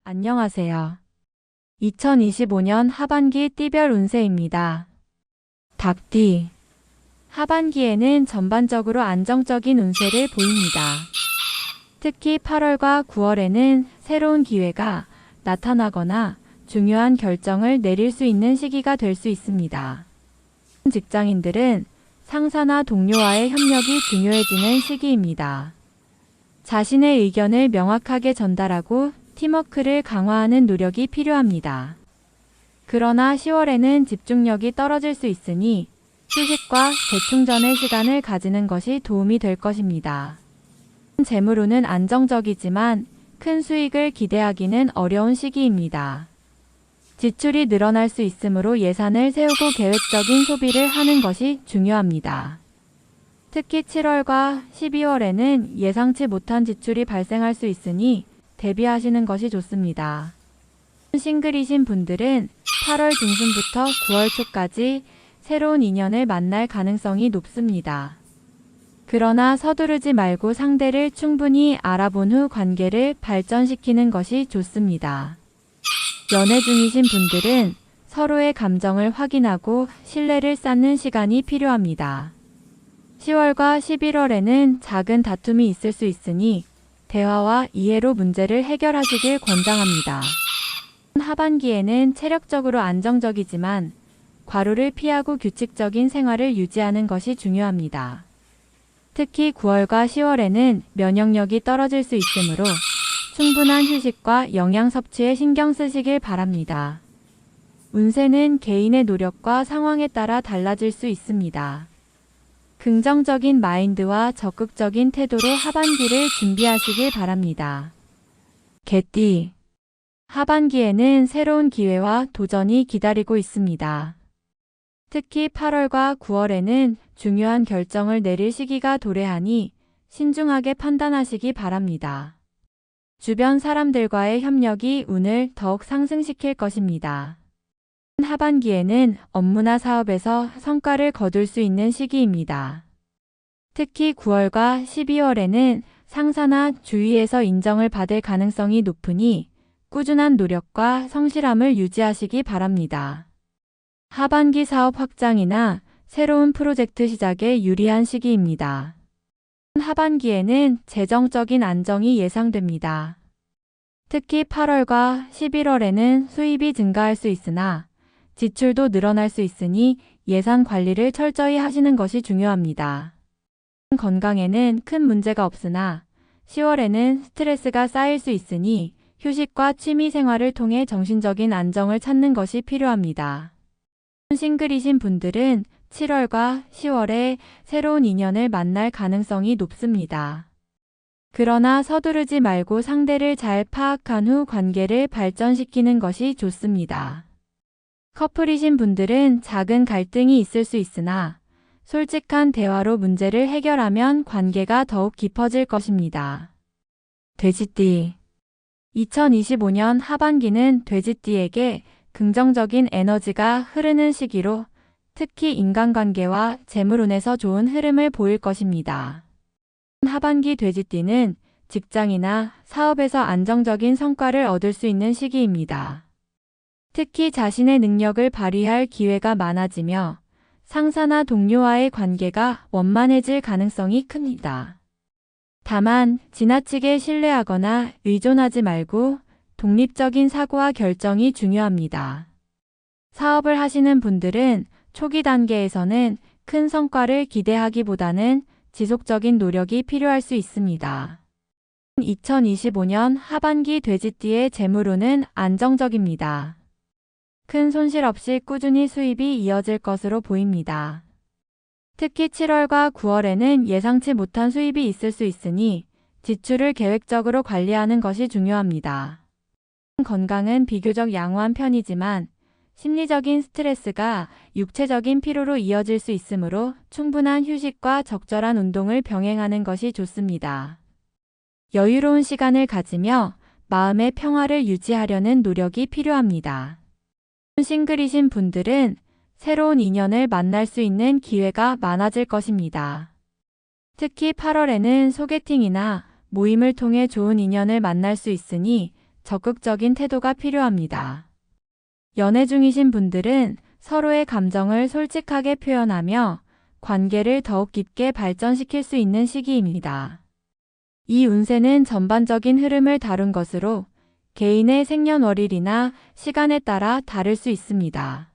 안녕하세요. 2025년 하반기 띠별 운세입니다. 닭띠. 하반기에는 전반적으로 안정적인 운세를 보입니다. 특히 8월과 9월에는 새로운 기회가 나타나거나 중요한 결정을 내릴 수 있는 시기가 될 수 있습니다. 직장인들은 상사나 동료와의 협력이 중요해지는 시기입니다. 자신의 의견을 명확하게 전달하고 팀워크를 강화하는 노력이 필요합니다. 그러나 10월에는 집중력이 떨어질 수 있으니 휴식과 재충전의 시간을 가지는 것이 도움이 될 것입니다. 재물운은 안정적이지만 큰 수익을 기대하기는 어려운 시기입니다. 지출이 늘어날 수 있으므로 예산을 세우고 계획적인 소비를 하는 것이 중요합니다. 특히 7월과 12월에는 예상치 못한 지출이 발생할 수 있으니 대비하시는 것이 좋습니다. 싱글이신 분들은 8월 중순부터 9월 초까지 새로운 인연을 만날 가능성이 높습니다. 그러나 서두르지 말고 상대를 충분히 알아본 후 관계를 발전시키는 것이 좋습니다. 연애 중이신 분들은 서로의 감정을 확인하고 신뢰를 쌓는 시간이 필요합니다. 10월과 11월에는 작은 다툼이 있을 수 있으니 대화와 이해로 문제를 해결하시길 권장합니다. 하반기에는 체력적으로 안정적이지만 과로를 피하고 규칙적인 생활을 유지하는 것이 중요합니다. 특히 9월과 10월에는 면역력이 떨어질 수 있으므로 충분한 휴식과 영양 섭취에 신경 쓰시길 바랍니다. 운세는 개인의 노력과 상황에 따라 달라질 수 있습니다. 긍정적인 마인드와 적극적인 태도로 하반기를 준비하시길 바랍니다. 개띠. 하반기에는 새로운 기회와 도전이 기다리고 있습니다. 특히 8월과 9월에는 중요한 결정을 내릴 시기가 도래하니 신중하게 판단하시기 바랍니다. 주변 사람들과의 협력이 운을 더욱 상승시킬 것입니다. 하반기에는 업무나 사업에서 성과를 거둘 수 있는 시기입니다. 특히 9월과 12월에는 상사나 주위에서 인정을 받을 가능성이 높으니 꾸준한 노력과 성실함을 유지하시기 바랍니다. 하반기 사업 확장이나 새로운 프로젝트 시작에 유리한 시기입니다. 하반기에는 재정적인 안정이 예상됩니다. 특히 8월과 11월에는 수입이 증가할 수 있으나 지출도 늘어날 수 있으니 예산 관리를 철저히 하시는 것이 중요합니다. 건강에는 큰 문제가 없으나 10월에는 스트레스가 쌓일 수 있으니 휴식과 취미 생활을 통해 정신적인 안정을 찾는 것이 필요합니다. 싱글이신 분들은 7월과 10월에 새로운 인연을 만날 가능성이 높습니다. 그러나 서두르지 말고 상대를 잘 파악한 후 관계를 발전시키는 것이 좋습니다. 커플이신 분들은 작은 갈등이 있을 수 있으나 솔직한 대화로 문제를 해결하면 관계가 더욱 깊어질 것입니다. 돼지띠. 2025년 하반기는 돼지띠에게 긍정적인 에너지가 흐르는 시기로 특히 인간관계와 재물운에서 좋은 흐름을 보일 것입니다. 하반기 돼지띠는 직장이나 사업에서 안정적인 성과를 얻을 수 있는 시기입니다. 특히 자신의 능력을 발휘할 기회가 많아지며 상사나 동료와의 관계가 원만해질 가능성이 큽니다. 다만 지나치게 신뢰하거나 의존하지 말고 독립적인 사고와 결정이 중요합니다. 사업을 하시는 분들은 초기 단계에서는 큰 성과를 기대하기보다는 지속적인 노력이 필요할 수 있습니다. 2025년 하반기 돼지띠의 재물운은 안정적입니다. 큰 손실 없이 꾸준히 수입이 이어질 것으로 보입니다. 특히 7월과 9월에는 예상치 못한 수입이 있을 수 있으니 지출을 계획적으로 관리하는 것이 중요합니다. 건강은 비교적 양호한 편이지만 심리적인 스트레스가 육체적인 피로로 이어질 수 있으므로 충분한 휴식과 적절한 운동을 병행하는 것이 좋습니다. 여유로운 시간을 가지며 마음의 평화를 유지하려는 노력이 필요합니다. 싱글이신 분들은 새로운 인연을 만날 수 있는 기회가 많아질 것입니다. 특히 8월에는 소개팅이나 모임을 통해 좋은 인연을 만날 수 있으니 적극적인 태도가 필요합니다. 연애 중이신 분들은 서로의 감정을 솔직하게 표현하며 관계를 더욱 깊게 발전시킬 수 있는 시기입니다. 이 운세는 전반적인 흐름을 다룬 것으로 개인의 생년월일이나 시간에 따라 다를 수 있습니다.